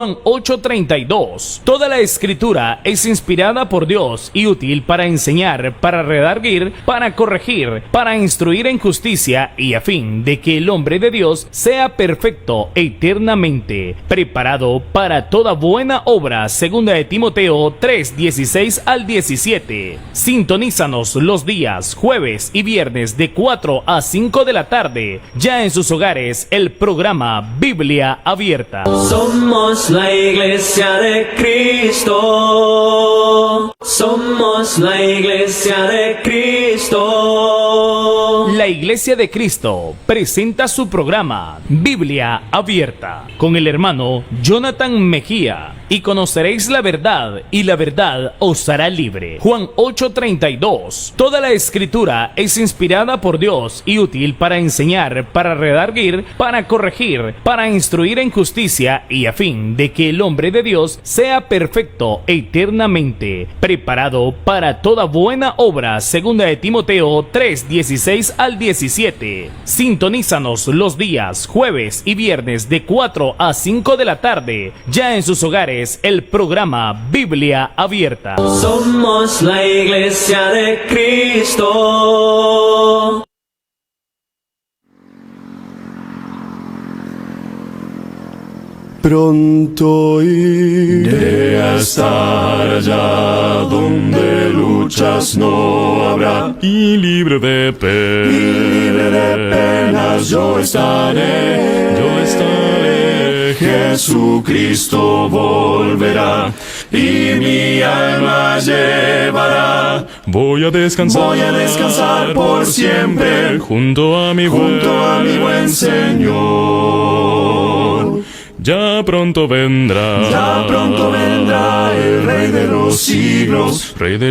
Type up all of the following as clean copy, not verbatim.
Juan 8:32. Toda la escritura es inspirada por Dios y útil para enseñar, para redarguir, para corregir, para instruir en justicia y a fin de que el hombre de Dios sea perfecto eternamente, preparado para toda buena obra. Segunda de Timoteo 3:16 al 17. Sintonízanos los días jueves y viernes de 4 a 5 de la tarde, ya en sus hogares, el programa Biblia Abierta. Somos la Iglesia de Cristo. Somos la Iglesia de Cristo. La Iglesia de Cristo presenta su programa Biblia Abierta con el hermano Jonathan Mejía. Y conoceréis la verdad, y la verdad os hará libre. Juan 8:32. Toda la escritura es inspirada por Dios y útil para enseñar, para redarguir, para corregir, para instruir en justicia y a fin de que el hombre de Dios sea perfecto eternamente, preparado para toda buena obra. Segunda de Timoteo 3:16 al 17. Sintonízanos los días jueves y viernes de 4 a 5 de la tarde, ya en sus hogares, el programa Biblia Abierta. Somos la Iglesia de Cristo. Pronto iré a estar allá donde luchas no habrá, y libre de penas yo estaré. Jesucristo volverá y mi alma llevará. Voy a descansar por siempre junto a mi buen Señor. Ya pronto vendrá el Rey de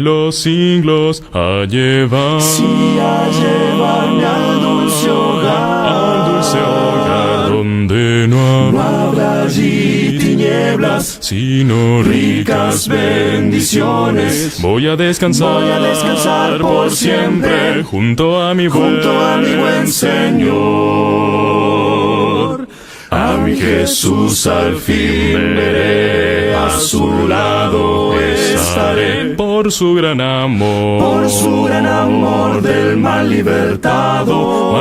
los siglos, a llevar, a llevarme al dulce hogar, donde no habrá allí tinieblas, sino ricas bendiciones. Voy a descansar por siempre junto a mi buen Señor. A mi Jesús al fin veré, a su lado estaré. Por su gran amor del mal libertado,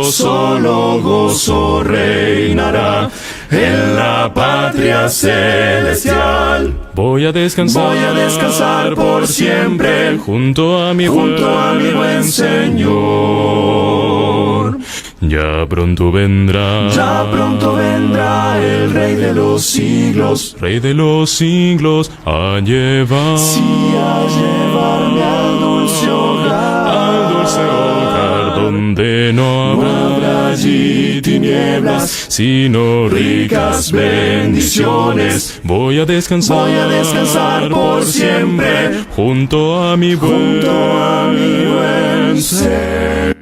solo gozo reinará en la patria celestial. Voy a descansar por siempre junto a mi buen Señor. Ya pronto vendrá el Rey de los siglos, a llevar, a llevarme al dulce hogar, donde no habrá allí tinieblas, sino ricas bendiciones. Voy a descansar por siempre junto a mi buen Señor.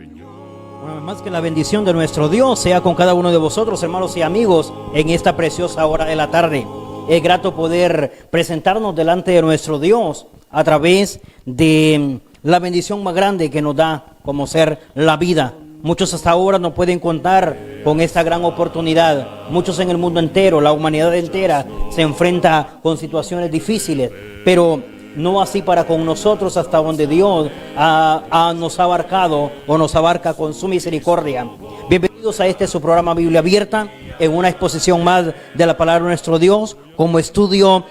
Más que la bendición de nuestro Dios sea con cada uno de vosotros, hermanos y amigos, en esta preciosa hora de la tarde. Es grato poder presentarnos delante de nuestro Dios a través de la bendición más grande que nos da, como ser la vida. Muchos hasta ahora no pueden contar con esta gran oportunidad. Muchos en el mundo entero, la humanidad entera, se enfrenta con situaciones difíciles, pero no así para con nosotros, hasta donde Dios nos ha abarcado o nos abarca con su misericordia. Bienvenidos a este su programa Biblia Abierta, en una exposición más de la palabra de nuestro Dios, como estudio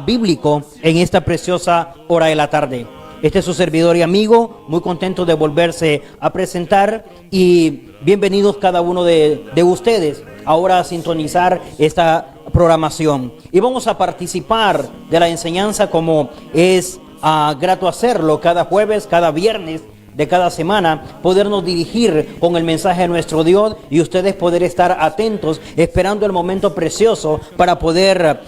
bíblico en esta preciosa hora de la tarde. Este es su servidor y amigo, muy contento de volverse a presentar, y bienvenidos cada uno de ustedes ahora a sintonizar esta programación. Y vamos a participar de la enseñanza como es grato hacerlo cada jueves, cada viernes de cada semana, podernos dirigir con el mensaje de nuestro Dios y ustedes poder estar atentos, esperando el momento precioso para poder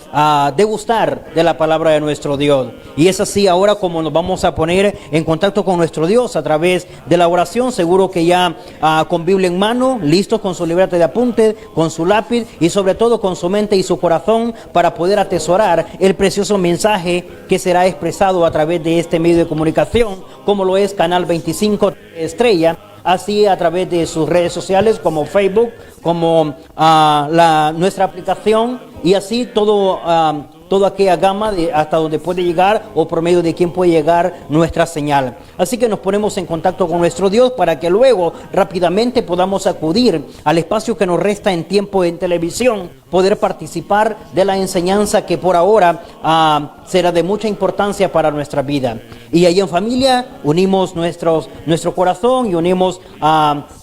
degustar de la palabra de nuestro Dios. Y es así ahora como nos vamos a poner en contacto con nuestro Dios a través de la oración. Seguro que ya con Biblia en mano, listos con su libreta de apuntes, con su lápiz y sobre todo con su mente y su corazón para poder atesorar el precioso mensaje que será expresado a través de este medio de comunicación, como lo es Canal 25 Estrella, así a través de sus redes sociales como Facebook, como nuestra aplicación y así toda aquella gama de hasta donde puede llegar o por medio de quién puede llegar nuestra señal. Así que nos ponemos en contacto con nuestro Dios para que luego rápidamente podamos acudir al espacio que nos resta en tiempo en televisión, poder participar de la enseñanza que por ahora será de mucha importancia para nuestra vida. Y ahí en familia unimos nuestro corazón y unimos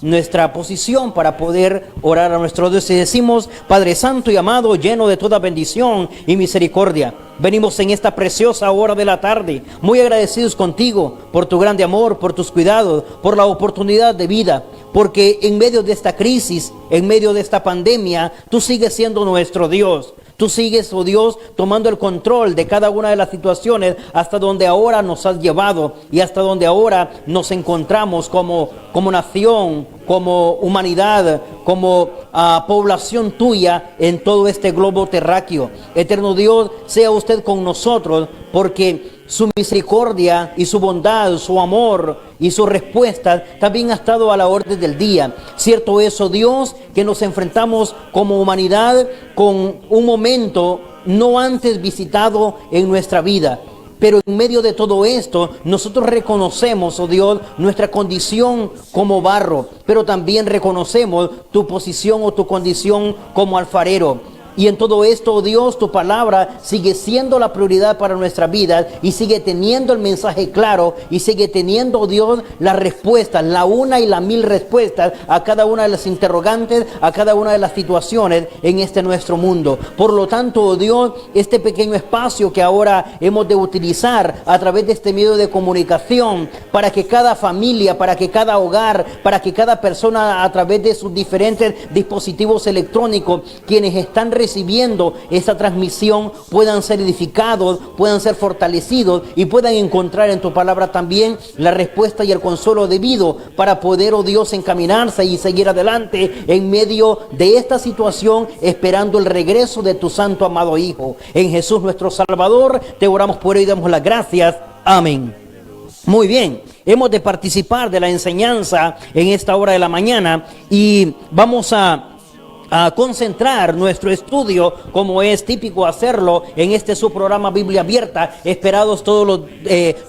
nuestra posición para poder orar a nuestro Dios y decimos: Padre Santo y amado, lleno de toda bendición y misericordia, venimos en esta preciosa hora de la tarde, muy agradecidos contigo por tu grande amor, por tus cuidados, por la oportunidad de vida, porque en medio de esta crisis, en medio de esta pandemia, tú sigues siendo nuestro Dios. Tú sigues, oh Dios, tomando el control de cada una de las situaciones hasta donde ahora nos has llevado y hasta donde ahora nos encontramos como nación, como humanidad, como población tuya en todo este globo terráqueo. Eterno Dios, sea usted con nosotros, porque su misericordia y su bondad, su amor y su respuesta también ha estado a la orden del día. Cierto es, oh Dios, que nos enfrentamos como humanidad con un momento no antes visitado en nuestra vida. Pero en medio de todo esto, nosotros reconocemos, oh Dios, nuestra condición como barro, pero también reconocemos tu posición o tu condición como alfarero. Y en todo esto, oh Dios, tu palabra sigue siendo la prioridad para nuestra vida y sigue teniendo el mensaje claro y sigue teniendo, oh Dios, las respuestas, la una y la mil respuestas a cada una de las interrogantes, a cada una de las situaciones en este nuestro mundo. Por lo tanto, oh Dios, este pequeño espacio que ahora hemos de utilizar a través de este medio de comunicación para que cada familia, para que cada hogar, para que cada persona a través de sus diferentes dispositivos electrónicos, quienes están recibiendo esta transmisión, puedan ser edificados, puedan ser fortalecidos y puedan encontrar en tu palabra también la respuesta y el consuelo debido para poder, oh Dios, encaminarse y seguir adelante en medio de esta situación, esperando el regreso de tu santo amado Hijo. En Jesús nuestro Salvador te oramos por ello y damos las gracias. Amén. Muy bien, hemos de participar de la enseñanza en esta hora de la mañana y vamos a concentrar nuestro estudio, como es típico hacerlo en este su programa Biblia Abierta, esperados todos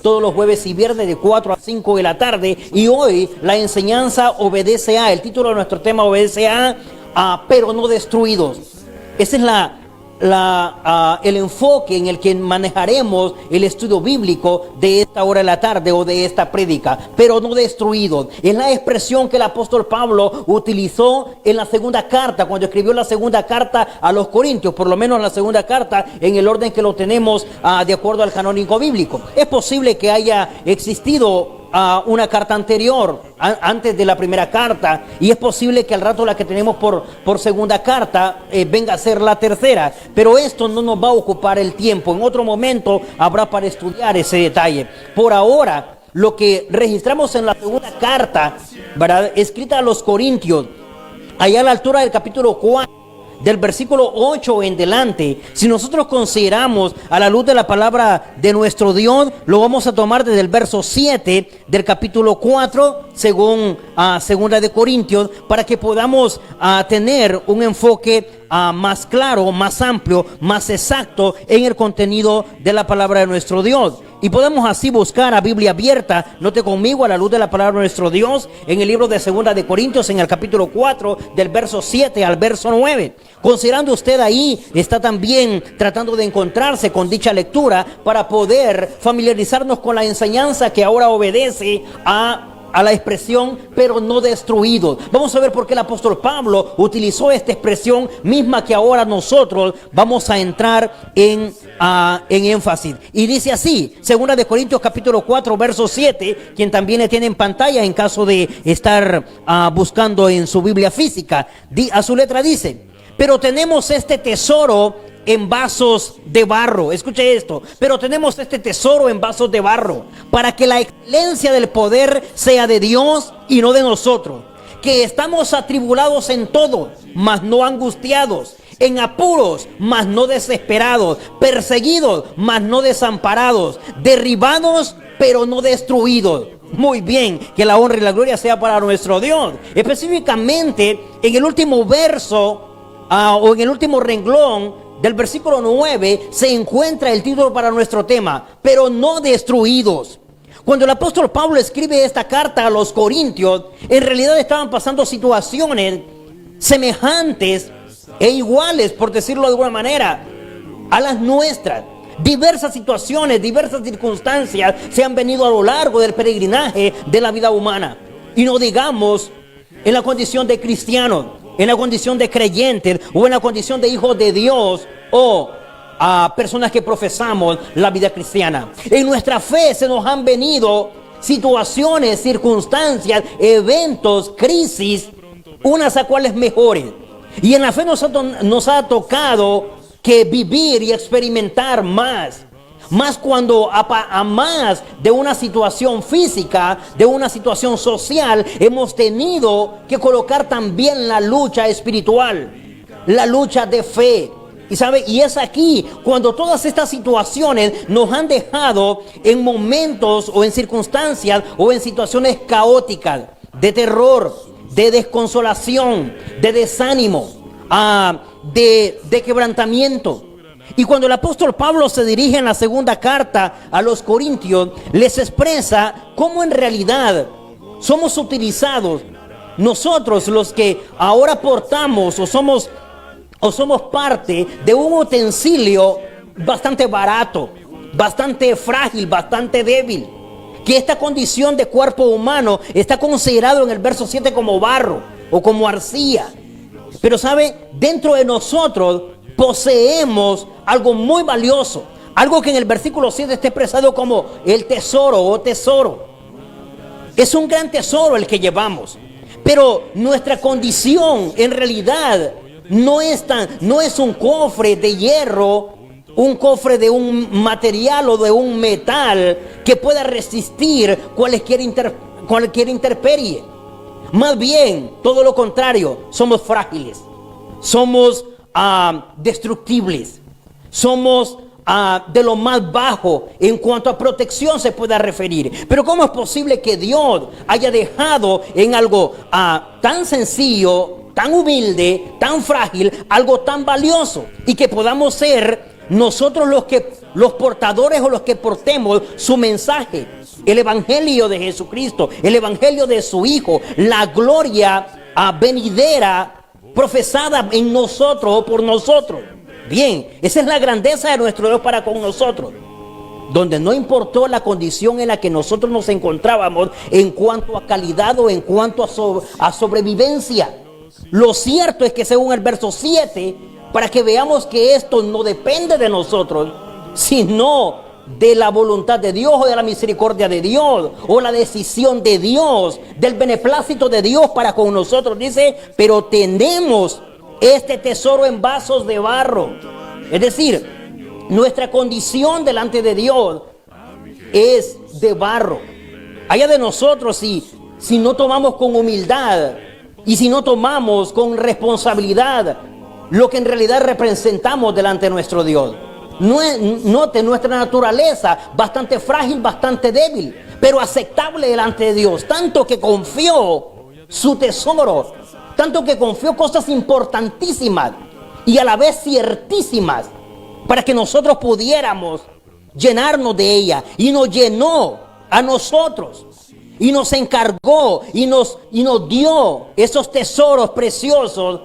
los jueves y viernes de 4 a 5 de la tarde. Y hoy la enseñanza obedece a, el título de nuestro tema obedece a pero no destruidos. Ese es el enfoque en el que manejaremos el estudio bíblico de esta hora de la tarde o de esta prédica, pero no destruidos. Es la expresión que el apóstol Pablo utilizó en la segunda carta, cuando escribió la segunda carta a los Corintios, por lo menos la segunda carta en el orden que lo tenemos de acuerdo al canónico bíblico. Es posible que haya existido una carta anterior, antes de la primera carta, y es posible que al rato la que tenemos por segunda carta venga a ser la tercera, pero esto no nos va a ocupar el tiempo. En otro momento habrá para estudiar ese detalle. Por ahora, lo que registramos en la segunda carta, ¿verdad?, escrita a los Corintios, allá a la altura del capítulo 4, del versículo 8 en delante, si nosotros consideramos a la luz de la palabra de nuestro Dios, lo vamos a tomar desde el verso 7 del capítulo 4, según segunda de Corintios, para que podamos tener un enfoque más claro, más amplio, más exacto en el contenido de la palabra de nuestro Dios. Y podemos así buscar a Biblia Abierta, note conmigo, a la luz de la palabra de nuestro Dios, en el libro de segunda de Corintios, en el capítulo 4, del verso 7 al verso 9. Considerando usted ahí, está también tratando de encontrarse con dicha lectura para poder familiarizarnos con la enseñanza que ahora obedece a la expresión pero no destruidos. Vamos a ver por qué el apóstol Pablo utilizó esta expresión misma que ahora nosotros vamos a entrar en énfasis. Y dice así, segunda de Corintios capítulo 4 verso 7, quien también le tiene en pantalla en caso de estar buscando en su Biblia física. A su letra dice: pero tenemos este tesoro en vasos de barro. Escuche esto. Pero tenemos este tesoro en vasos de barro, para que la excelencia del poder sea de Dios y no de nosotros, que estamos atribulados en todo, mas no angustiados, en apuros, mas no desesperados, perseguidos, mas no desamparados, derribados, pero no destruidos. Muy bien, que la honra y la gloria sea para nuestro Dios. Específicamente en el último verso o en el último renglón del versículo 9 se encuentra el título para nuestro tema, pero no destruidos. Cuando el apóstol Pablo escribe esta carta a los Corintios, en realidad estaban pasando situaciones semejantes e iguales, por decirlo de alguna manera, a las nuestras. Diversas situaciones, diversas circunstancias se han venido a lo largo del peregrinaje de la vida humana. Y no digamos en la condición de cristianos, en la condición de creyentes o en la condición de hijos de Dios o a personas que profesamos la vida cristiana. En nuestra fe se nos han venido situaciones, circunstancias, eventos, crisis, unas a cuales mejores. Y en la fe nos ha tocado que vivir y experimentar más cuando a más de una situación física, de una situación social, hemos tenido que colocar también la lucha espiritual, la lucha de fe. Y es aquí cuando todas estas situaciones nos han dejado en momentos o en circunstancias o en situaciones caóticas, de terror, de desconsolación, de desánimo, de quebrantamiento. Y cuando el apóstol Pablo se dirige en la segunda carta a los Corintios, les expresa cómo en realidad somos utilizados nosotros los que ahora portamos o somos parte de un utensilio bastante barato, bastante frágil, bastante débil. Que esta condición de cuerpo humano está considerado en el verso 7 como barro o como arcilla. Pero dentro de nosotros poseemos algo muy valioso, algo que en el versículo 7 está expresado como el tesoro o tesoro. Es un gran tesoro el que llevamos, pero nuestra condición en realidad no es un cofre de hierro, un cofre de un material o de un metal que pueda resistir cualquier intemperie. Más bien, todo lo contrario, somos frágiles, somos destructibles, somos de lo más bajo en cuanto a protección se pueda referir. Pero ¿cómo es posible que Dios haya dejado en algo tan sencillo, tan humilde, tan frágil, algo tan valioso, y que podamos ser nosotros los portadores o los que portemos su mensaje? El evangelio de Jesucristo, el evangelio de su Hijo, la gloria venidera profesada en nosotros o por nosotros. Bien, esa es la grandeza de nuestro Dios para con nosotros, donde no importó la condición en la que nosotros nos encontrábamos en cuanto a calidad o en cuanto a sobrevivencia. Lo cierto es que según el verso 7, para que veamos que esto no depende de nosotros, sino de la voluntad de Dios o de la misericordia de Dios o la decisión de Dios, del beneplácito de Dios para con nosotros. Dice, pero tenemos este tesoro en vasos de barro. Es decir, nuestra condición delante de Dios es de barro. Allá de nosotros si no tomamos con humildad y si no tomamos con responsabilidad lo que en realidad representamos delante de nuestro Dios. Note nuestra naturaleza bastante frágil, bastante débil, pero aceptable delante de Dios. Tanto que confió su tesoro, tanto que confió cosas importantísimas y a la vez ciertísimas para que nosotros pudiéramos llenarnos de ella. Y nos llenó a nosotros y nos encargó y nos dio esos tesoros preciosos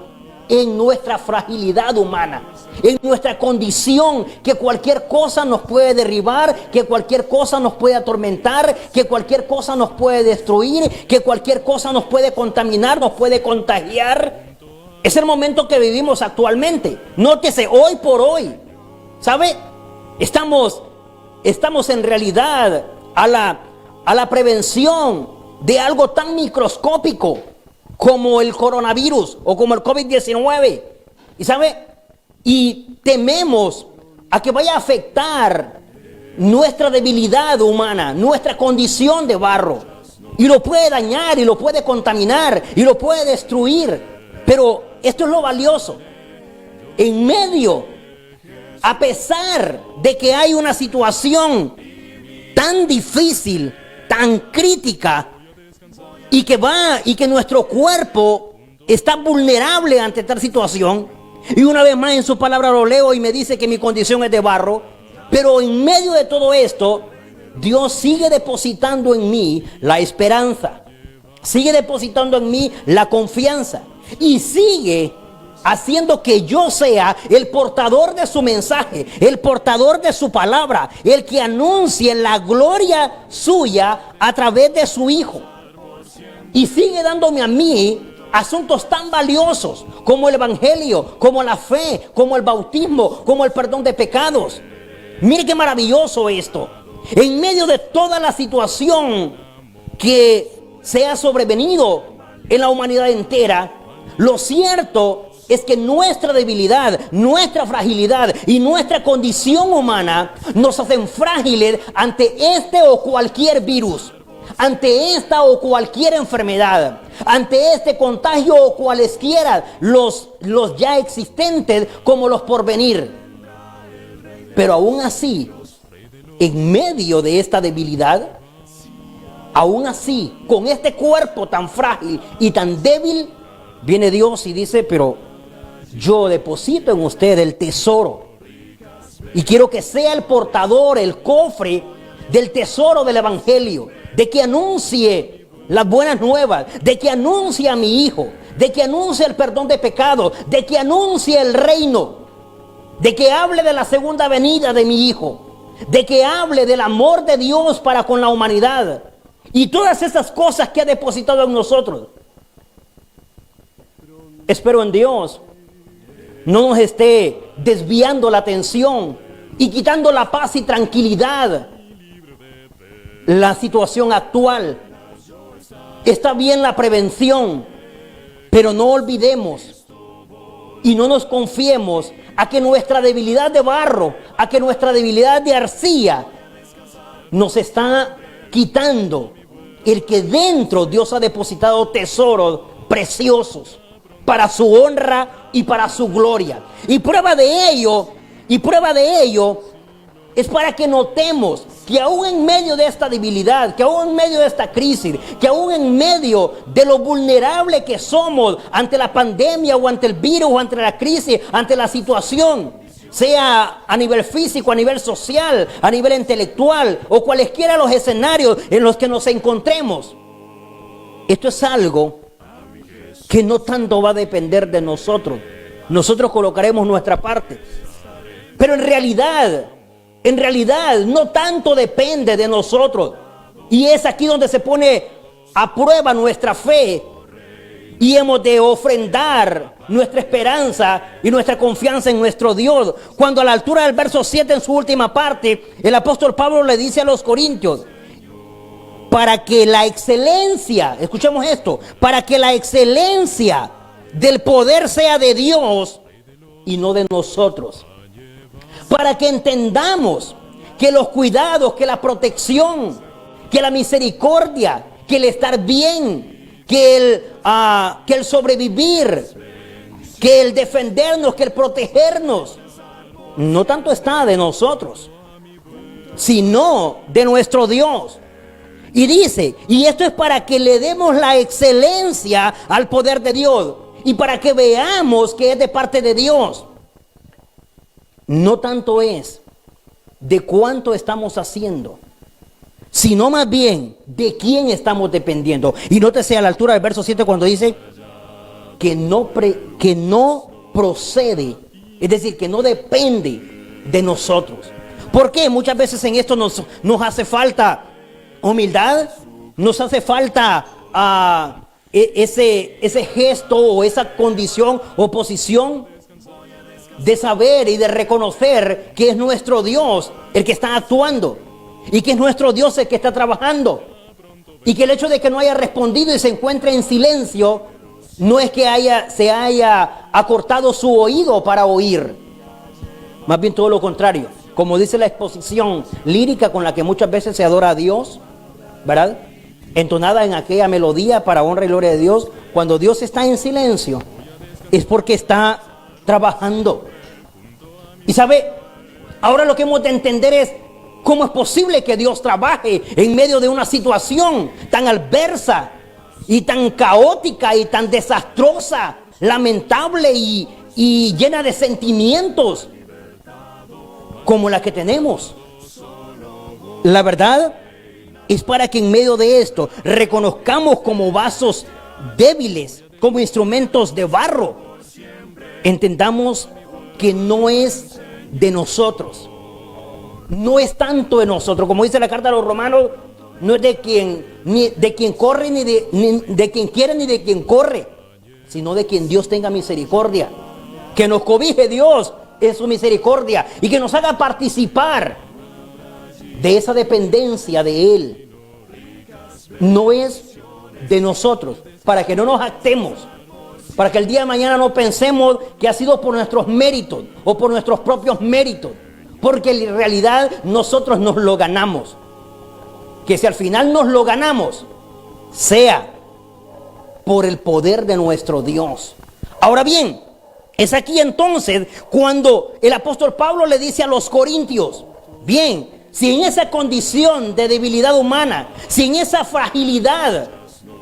en nuestra fragilidad humana, en nuestra condición, que cualquier cosa nos puede derribar, que cualquier cosa nos puede atormentar, que cualquier cosa nos puede destruir, que cualquier cosa nos puede contaminar, nos puede contagiar. Es el momento que vivimos actualmente. Nótese, hoy por hoy, estamos en realidad a la prevención de algo tan microscópico como el coronavirus o como el COVID-19. Y tememos a que vaya a afectar nuestra debilidad humana, nuestra condición de barro. Y lo puede dañar, y lo puede contaminar, y lo puede destruir. Pero esto es lo valioso. En medio, a pesar de que hay una situación tan difícil, tan crítica y que nuestro cuerpo está vulnerable ante tal situación. Y una vez más en su palabra lo leo y me dice que mi condición es de barro. Pero en medio de todo esto, Dios sigue depositando en mí la esperanza. Sigue depositando en mí la confianza. Y sigue haciendo que yo sea el portador de su mensaje, el portador de su palabra, el que anuncie la gloria suya a través de su Hijo. Y sigue dándome a mí asuntos tan valiosos como el evangelio, como la fe, como el bautismo, como el perdón de pecados. Mire qué maravilloso esto. En medio de toda la situación que se ha sobrevenido en la humanidad entera, lo cierto es que nuestra debilidad, nuestra fragilidad y nuestra condición humana nos hacen frágiles ante este o cualquier virus, ante esta o cualquier enfermedad, ante este contagio o cualesquiera los ya existentes como los por venir. Pero aún así, en medio de esta debilidad, aún así, con este cuerpo tan frágil y tan débil, viene Dios y dice, pero yo deposito en usted el tesoro. Y quiero que sea el portador, el cofre del tesoro del evangelio, de que anuncie las buenas nuevas, de que anuncie a mi Hijo, de que anuncie el perdón de pecados, de que anuncie el reino, de que hable de la segunda venida de mi Hijo, de que hable del amor de Dios para con la humanidad y todas esas cosas que ha depositado en nosotros. Espero en Dios no nos esté desviando la atención y quitando la paz y tranquilidad. La situación actual, está bien la prevención, pero no olvidemos y no nos confiemos a que nuestra debilidad de barro, a que nuestra debilidad de arcilla nos está quitando el que dentro Dios ha depositado tesoros preciosos para su honra y para su gloria. Y prueba de ello es para que notemos que aún en medio de esta debilidad, que aún en medio de esta crisis, que aún en medio de lo vulnerable que somos ante la pandemia o ante el virus o ante la crisis, ante la situación, sea a nivel físico, a nivel social, a nivel intelectual o cualesquiera los escenarios en los que nos encontremos, esto es algo que no tanto va a depender de nosotros. Nosotros colocaremos nuestra parte, pero en realidad no tanto depende de nosotros. Y es aquí donde se pone a prueba nuestra fe y hemos de ofrendar nuestra esperanza y nuestra confianza en nuestro Dios. Cuando a la altura del verso 7 en su última parte, el apóstol Pablo le dice a los corintios, para que la excelencia, escuchemos esto, para que la excelencia del poder sea de Dios y no de nosotros. Para que entendamos que los cuidados, que la protección, que la misericordia, que el estar bien, que el sobrevivir, que el defendernos, que el protegernos, no tanto está de nosotros, sino de nuestro Dios. Y dice, y esto es para que le demos la excelencia al poder de Dios y para que veamos que es de parte de Dios. No tanto es de cuánto estamos haciendo, sino más bien de quién estamos dependiendo. Y nótese a la altura del verso 7 cuando dice que no procede, es decir, que no depende de nosotros. ¿Por qué? Muchas veces en esto nos hace falta humildad, nos hace falta ese gesto o esa condición o posición de saber y de reconocer que es nuestro Dios el que está actuando y que es nuestro Dios el que está trabajando, y que el hecho de que no haya respondido y se encuentre en silencio no es que se haya acortado su oído para oír, más bien todo lo contrario. Como dice la exposición lírica con la que muchas veces se adora a Dios, ¿verdad? Entonada en aquella melodía para honra y gloria de Dios, cuando Dios está en silencio es porque está trabajando. Y sabe, ahora lo que hemos de entender es ¿Cómo es posible que Dios trabaje en medio de una situación tan adversa y tan caótica y tan desastrosa, lamentable y llena de sentimientos como la que tenemos? La verdad es para que en medio de esto reconozcamos como vasos débiles, como instrumentos de barro, entendamos que no es de nosotros, no es tanto de nosotros, como dice la carta a los Romanos, no es de quien corre, ni de quien quiere, ni de quien corre, sino de quien Dios tenga misericordia, que nos cobije Dios en su misericordia y que nos haga participar de esa dependencia de Él. No es de nosotros, para que no nos jactemos, para que el día de mañana no pensemos que ha sido por nuestros méritos o por nuestros propios méritos, porque en realidad nosotros nos lo ganamos. Que si al final nos lo ganamos, sea por el poder de nuestro Dios. Ahora bien, es aquí entonces cuando el apóstol Pablo le dice a los corintios, bien, si en esa condición de debilidad humana, si en esa fragilidad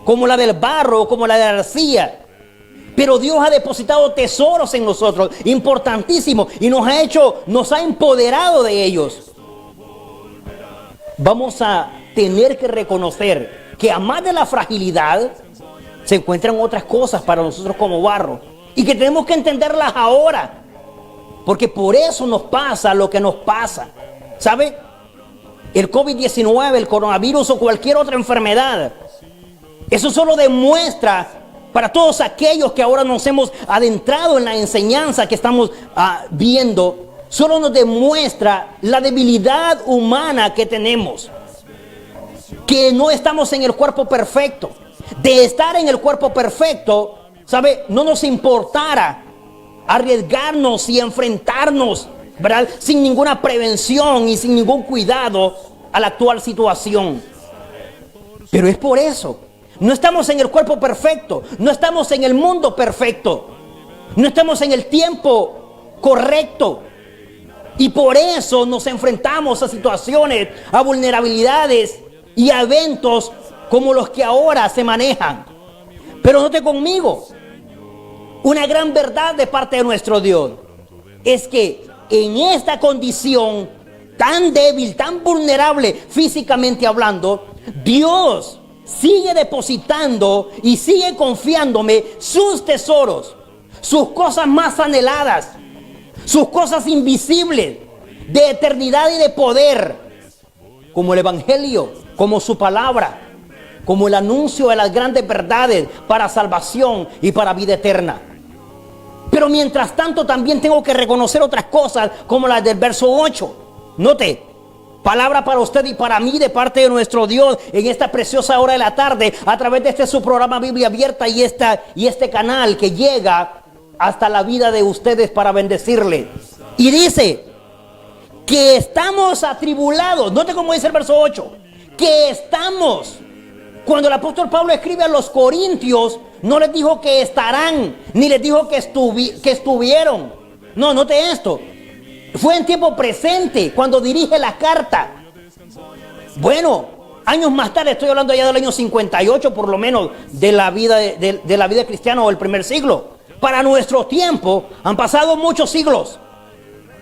como la del barro, como la de la arcilla, pero Dios ha depositado tesoros en nosotros, importantísimos, y nos ha empoderado de ellos. Vamos a tener que reconocer que además de la fragilidad, se encuentran otras cosas para nosotros como barro, y que tenemos que entenderlas ahora, porque por eso nos pasa lo que nos pasa. ¿Sabe? El COVID-19, el coronavirus o cualquier otra enfermedad, eso solo demuestra para todos aquellos que ahora nos hemos adentrado en la enseñanza que estamos viendo, solo nos demuestra la debilidad humana que tenemos, que no estamos en el cuerpo perfecto. De estar en el cuerpo perfecto, ¿sabe? No nos importara arriesgarnos y enfrentarnos, ¿verdad?, sin ninguna prevención y sin ningún cuidado a la actual situación. Pero es por eso. No estamos en el cuerpo perfecto, no estamos en el mundo perfecto, no estamos en el tiempo correcto. Y por eso nos enfrentamos a situaciones, a vulnerabilidades y a eventos como los que ahora se manejan. Pero note conmigo, una gran verdad de parte de nuestro Dios es que en esta condición tan débil, tan vulnerable físicamente hablando, Dios sigue depositando y sigue confiándome sus tesoros, sus cosas más anheladas, sus cosas invisibles, de eternidad y de poder, como el Evangelio, como su palabra, como el anuncio de las grandes verdades para salvación y para vida eterna. Pero mientras tanto también tengo que reconocer otras cosas como las del verso 8. Note, palabra para usted y para mí de parte de nuestro Dios en esta preciosa hora de la tarde, a través de su programa Biblia Abierta y este canal que llega hasta la vida de ustedes para bendecirle. Y dice que estamos atribulados. Note cómo dice el verso 8, que estamos. Cuando el apóstol Pablo escribe a los corintios, no les dijo que estarán, ni les dijo que estuvieron. No, note esto. Fue en tiempo presente cuando dirige la carta. Bueno, años más tarde, estoy hablando ya del año 58 por lo menos, de la vida de la vida cristiana o del primer siglo. Para nuestro tiempo han pasado muchos siglos.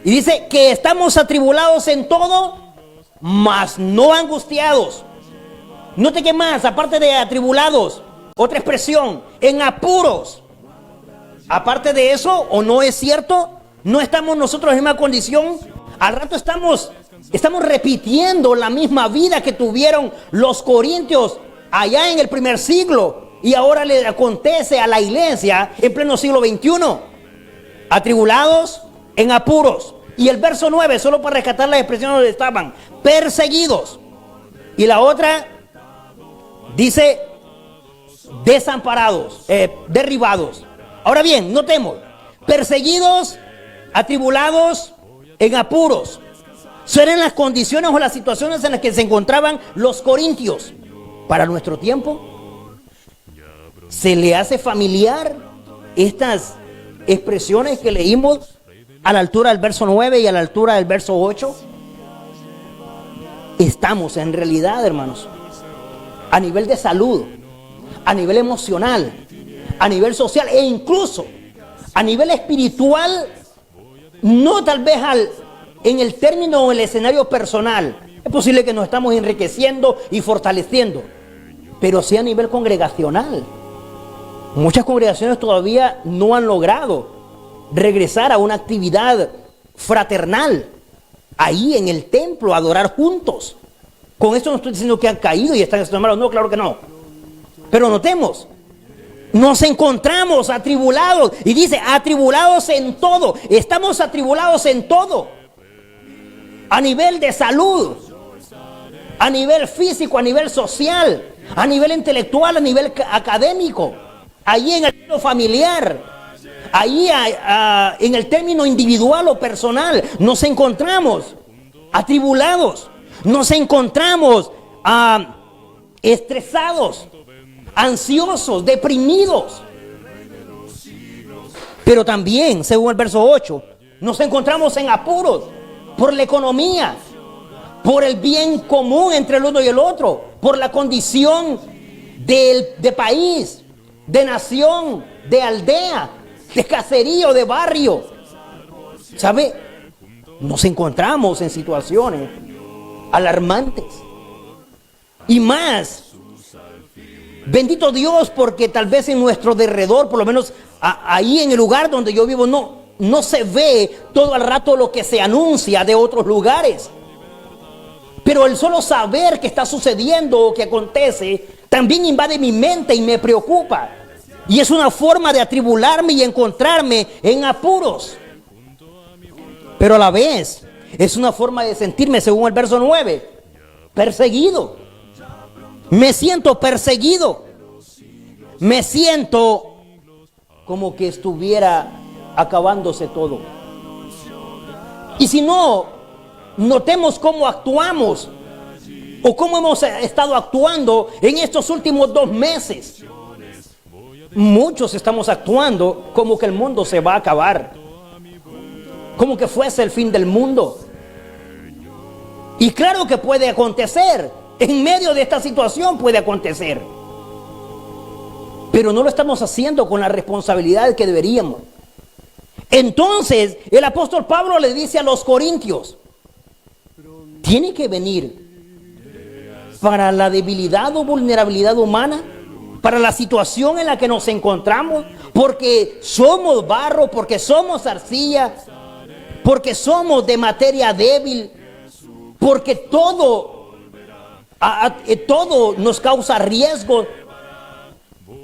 Y dice que estamos atribulados en todo, mas no angustiados. Note que más, aparte de atribulados, otra expresión, en apuros. Aparte de eso, ¿o no es cierto? No estamos nosotros en una condición. Al rato estamos repitiendo la misma vida que tuvieron los corintios allá en el primer siglo. Y ahora le acontece a la iglesia en pleno siglo XXI. Atribulados, en apuros. Y el verso 9, solo para rescatar las expresiones donde estaban, perseguidos. Y la otra dice desamparados, derribados. Ahora bien, notemos, perseguidos, atribulados, en apuros. Serán las condiciones o las situaciones en las que se encontraban los corintios. Para nuestro tiempo, ¿se le hace familiar estas expresiones que leímos a la altura del verso 9 y a la altura del verso 8? estamos en realidad, hermanos, a nivel de salud, a nivel emocional, a nivel social e incluso a nivel espiritual, no tal vez en el término o el escenario personal. Es posible que nos estamos enriqueciendo y fortaleciendo, pero sí a nivel congregacional. Muchas congregaciones todavía no han logrado regresar a una actividad fraternal, ahí en el templo, a adorar juntos. Con esto no estoy diciendo que han caído y están malos, no, claro que no. Pero notemos, nos encontramos atribulados, y dice atribulados en todo. Estamos atribulados en todo, a nivel de salud, a nivel físico, a nivel social, a nivel intelectual, a nivel académico, allí en el término familiar, ahí en el término individual o personal. Nos encontramos atribulados, nos encontramos estresados, ansiosos, deprimidos. Pero también, según el verso 8, nos encontramos en apuros por la economía, por el bien común entre el uno y el otro, por la condición de país, de nación, de aldea, de caserío, de barrio. ¿Sabe? Nos encontramos en situaciones alarmantes. Y más, bendito Dios, porque tal vez en nuestro derredor, por lo menos ahí en el lugar donde yo vivo, no se ve todo el rato lo que se anuncia de otros lugares. Pero el solo saber que está sucediendo o que acontece también invade mi mente y me preocupa. Y es una forma de atribularme y encontrarme en apuros. Pero a la vez es una forma de sentirme, según el verso 9, perseguido. Me siento perseguido. Me siento como que estuviera acabándose todo. Y si no, notemos cómo actuamos o cómo hemos estado actuando en estos últimos 2 meses. Muchos estamos actuando como que el mundo se va a acabar, como que fuese el fin del mundo. Y claro que puede acontecer, en medio de esta situación puede acontecer, pero no lo estamos haciendo con la responsabilidad que deberíamos. Entonces el apóstol Pablo le dice a los corintios: tiene que venir para la debilidad o vulnerabilidad humana, para la situación en la que nos encontramos, porque somos barro, porque somos arcilla, porque somos de materia débil, porque todo nos causa riesgo,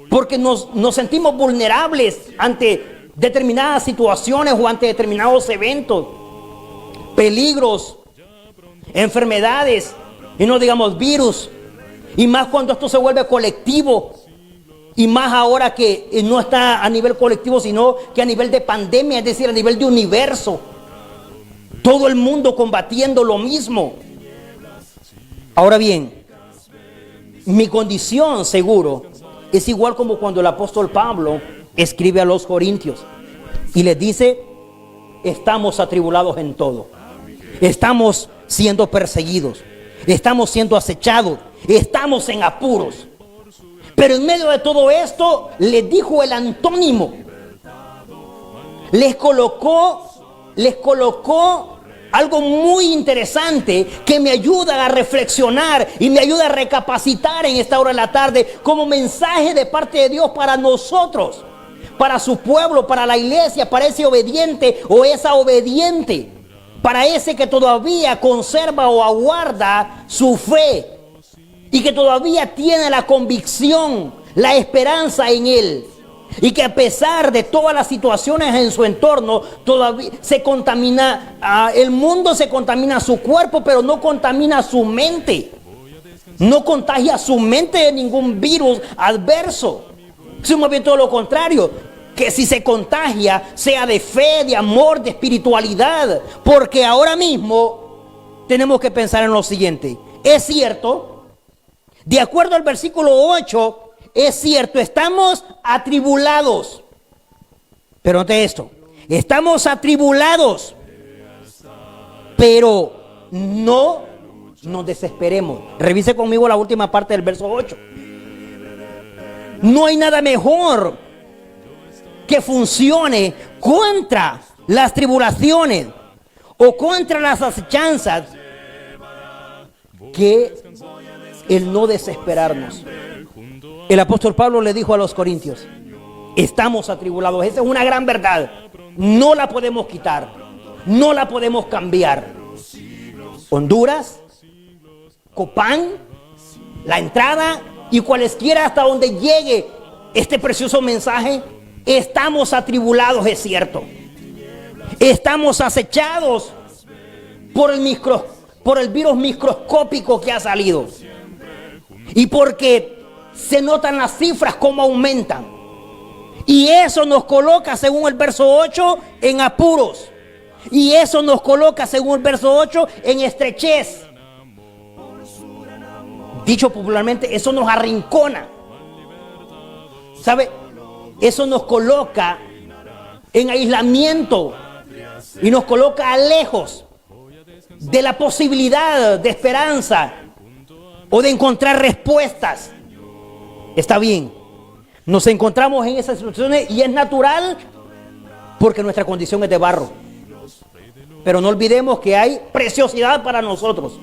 porque nos sentimos vulnerables ante determinadas situaciones o ante determinados eventos, peligros, enfermedades, y no digamos virus, y más cuando esto se vuelve colectivo, y más ahora que no está a nivel colectivo, sino que a nivel de pandemia, es decir, a nivel de universo, todo el mundo combatiendo lo mismo. Ahora bien, mi condición seguro es igual como cuando el apóstol Pablo escribe a los corintios y les dice: estamos atribulados en todo, estamos siendo perseguidos, estamos siendo acechados, estamos en apuros. Pero en medio de todo esto les dijo el antónimo, les colocó algo muy interesante que me ayuda a reflexionar y me ayuda a recapacitar en esta hora de la tarde como mensaje de parte de Dios para nosotros, para su pueblo, para la iglesia, para ese obediente o esa obediente, para ese que todavía conserva o aguarda su fe y que todavía tiene la convicción, la esperanza en Él. Y que a pesar de todas las situaciones en su entorno, todavía se contamina, el mundo se contamina su cuerpo, pero no contamina su mente. No contagia su mente de ningún virus adverso. Sino bien todo lo contrario, que si se contagia, sea de fe, de amor, de espiritualidad. Porque ahora mismo tenemos que pensar en lo siguiente. Es cierto, de acuerdo al versículo 8, es cierto, estamos atribulados. Pero note esto, estamos atribulados, pero no nos desesperemos. Revise conmigo la última parte del verso 8. No hay nada mejor que funcione contra las tribulaciones o contra las acechanzas que el no desesperarnos. El apóstol Pablo le dijo a los corintios: estamos atribulados. Esa es una gran verdad. No la podemos quitar, no la podemos cambiar. Honduras, Copán, la entrada y cualesquiera hasta donde llegue este precioso mensaje, estamos atribulados, es cierto. Estamos acechados por el virus microscópico que ha salido. Y porque se notan las cifras como aumentan. Y eso nos coloca, según el verso 8, en apuros. Y eso nos coloca, según el verso 8, en estrechez. Dicho popularmente, eso nos arrincona. ¿Sabe? Eso nos coloca en aislamiento y nos coloca lejos de la posibilidad de esperanza o de encontrar respuestas. Está bien, nos encontramos en esas situaciones y es natural porque nuestra condición es de barro. Pero no olvidemos que hay preciosidad para nosotros.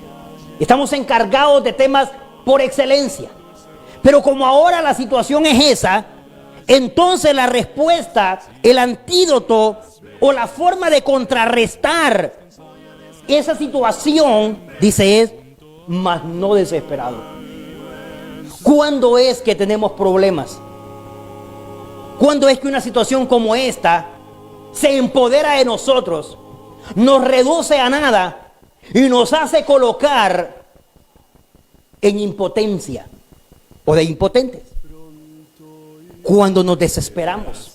Estamos encargados de temas por excelencia. Pero como ahora la situación es esa, entonces la respuesta, el antídoto o la forma de contrarrestar esa situación, dice, es más no desesperado. ¿Cuándo es que tenemos problemas? ¿Cuándo es que una situación como esta se empodera de nosotros, nos reduce a nada y nos hace colocar en impotencia o de impotentes? Cuando nos desesperamos.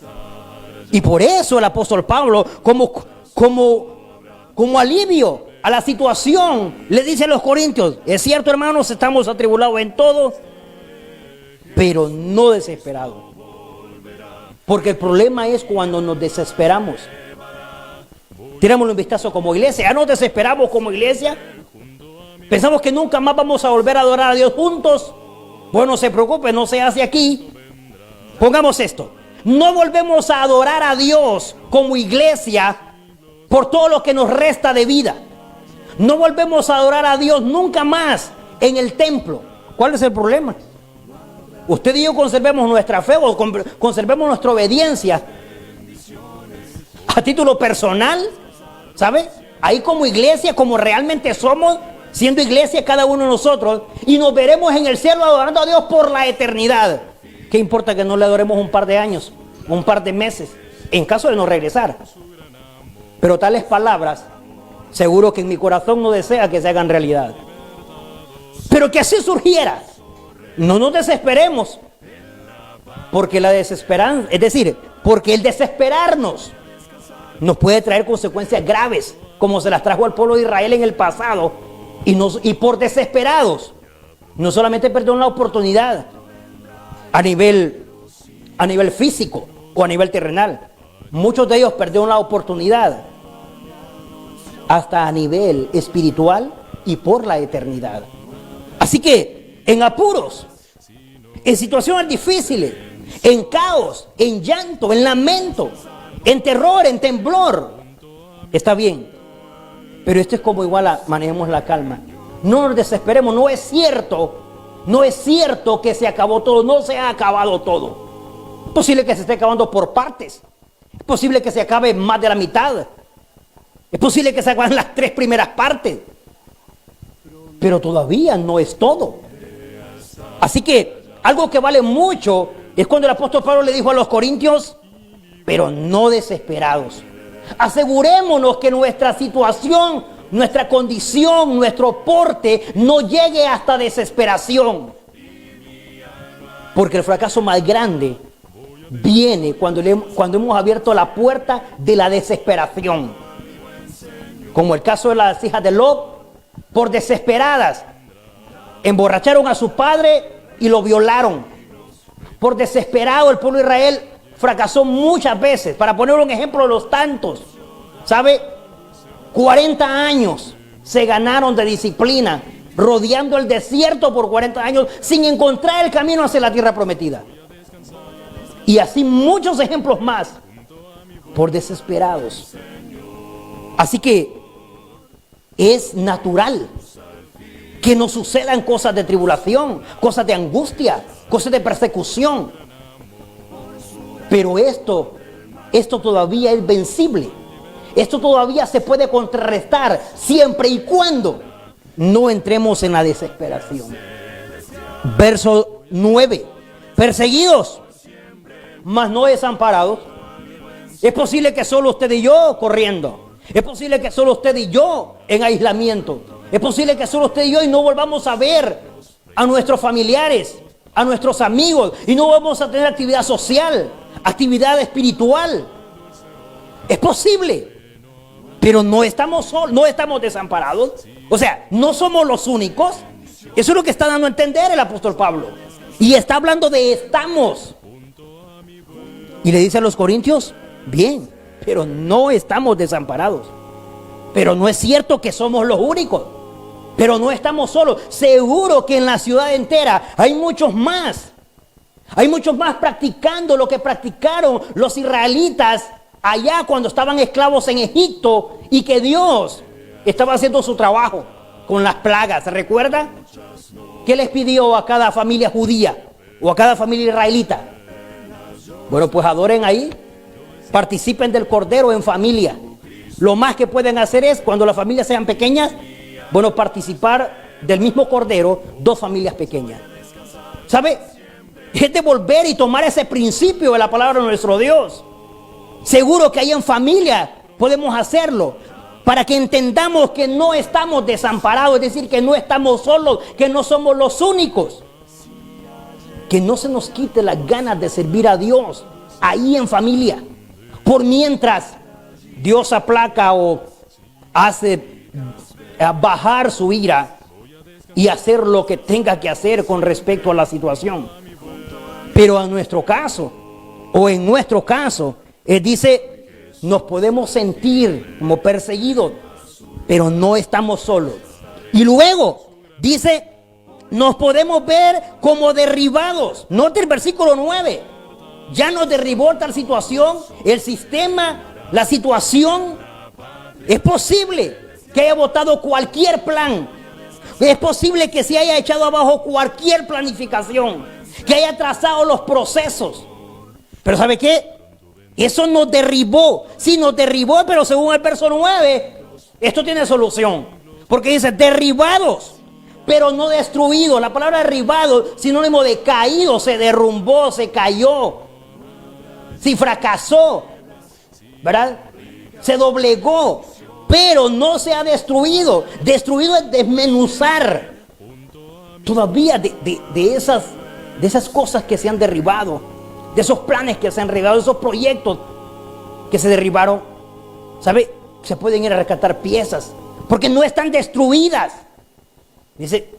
Y por eso el apóstol Pablo, como alivio a la situación, le dice a los corintios: es cierto, hermanos, estamos atribulados en todo, pero no desesperados. Porque el problema es cuando nos desesperamos. Tirámosle un vistazo como iglesia. Ya nos desesperamos como iglesia. Pensamos que nunca más vamos a volver a adorar a Dios juntos. Bueno, no se preocupe, no se hace aquí. Pongamos esto: no volvemos a adorar a Dios como iglesia por todo lo que nos resta de vida. No volvemos a adorar a Dios nunca más en el templo. ¿Cuál es el problema? Usted y yo conservemos nuestra fe o conservemos nuestra obediencia a título personal, ¿sabe? Ahí como iglesia, como realmente somos, siendo iglesia cada uno de nosotros, y nos veremos en el cielo adorando a Dios por la eternidad. ¿Qué importa que no le adoremos un par de años, un par de meses, en caso de no regresar? Pero tales palabras, seguro que en mi corazón no desea que se hagan realidad. Pero que así surgiera, no nos desesperemos, porque la desesperanza, es decir, porque el desesperarnos nos puede traer consecuencias graves, como se las trajo al pueblo de Israel en el pasado, y por desesperados, no solamente perdieron la oportunidad a nivel físico o a nivel terrenal, muchos de ellos perdieron la oportunidad hasta a nivel espiritual y por la eternidad. Así que en apuros, en situaciones difíciles, en caos, en llanto, en lamento, en terror, en temblor, está bien, pero esto es como igual manejemos la calma. No nos desesperemos. No es cierto que se acabó todo. No se ha acabado todo. Es posible que se esté acabando por partes. Es posible que se acabe más de la mitad. Es posible que se acaben las 3 primeras partes. Pero todavía no es todo. Así que algo que vale mucho es cuando el apóstol Pablo le dijo a los corintios: pero no desesperados. Asegurémonos que nuestra situación, nuestra condición, nuestro porte no llegue hasta desesperación. Porque el fracaso más grande viene cuando hemos abierto la puerta de la desesperación. Como el caso de las hijas de Lot, por desesperadas, emborracharon a su padre y lo violaron. Por desesperado, el pueblo de Israel fracasó muchas veces. Para poner un ejemplo de los tantos, ¿sabe? 40 años se ganaron de disciplina rodeando el desierto por 40 años sin encontrar el camino hacia la tierra prometida. Y así muchos ejemplos más, por desesperados. Así que es natural que nos sucedan cosas de tribulación, cosas de angustia, cosas de persecución. Pero esto todavía es vencible. Esto todavía se puede contrarrestar siempre y cuando no entremos en la desesperación. Verso 9. Perseguidos, mas no desamparados. Es posible que solo usted y yo corriendo. Es posible que solo usted y yo en aislamiento. Es posible que solo usted y yo y no volvamos a ver a nuestros familiares, a nuestros amigos, y no vamos a tener actividad social, actividad espiritual. Es posible. Pero no estamos solos, no estamos desamparados. O sea, no somos los únicos. Eso es lo que está dando a entender el apóstol Pablo. Y está hablando de estamos. Y le dice a los corintios, bien, pero no estamos desamparados. Pero no es cierto que somos los únicos. Pero no estamos solos. Seguro que en la ciudad entera hay muchos más. Hay muchos más practicando lo que practicaron los israelitas allá cuando estaban esclavos en Egipto, y que Dios estaba haciendo su trabajo con las plagas. ¿Se recuerda? ¿Qué les pidió a cada familia judía o a cada familia israelita? Bueno, pues adoren ahí, participen del cordero en familia. Lo más que pueden hacer es, cuando las familias sean pequeñas, bueno, participar del mismo cordero, 2 familias pequeñas. ¿Sabe? Es de volver y tomar ese principio de la palabra de nuestro Dios. Seguro que ahí en familia podemos hacerlo, para que entendamos que no estamos desamparados, es decir, que no estamos solos, que no somos los únicos. Que no se nos quite las ganas de servir a Dios ahí en familia. Por mientras Dios aplaca o hace bajar su ira y hacer lo que tenga que hacer con respecto a la situación. Pero en nuestro caso, dice, nos podemos sentir como perseguidos, pero no estamos solos. Y luego dice, nos podemos ver como derribados. Note el versículo 9. Ya nos derribó tal situación, el sistema, la situación. Es posible que haya botado cualquier plan. Es posible que se haya echado abajo cualquier planificación, que haya trazado los procesos. Pero ¿sabe qué? Eso nos derribó. Sí, nos derribó, pero según el verso 9, esto tiene solución. Porque dice, derribados, pero no destruidos. La palabra derribado, sinónimo de caído, se derrumbó, se cayó. Sí, fracasó, ¿verdad? Se doblegó, pero no se ha destruido. Destruido es desmenuzar. Todavía de esas cosas que se han derribado, de esos planes que se han derribado, de esos proyectos que se derribaron, ¿sabe? Se pueden ir a rescatar piezas, porque no están destruidas. Dice,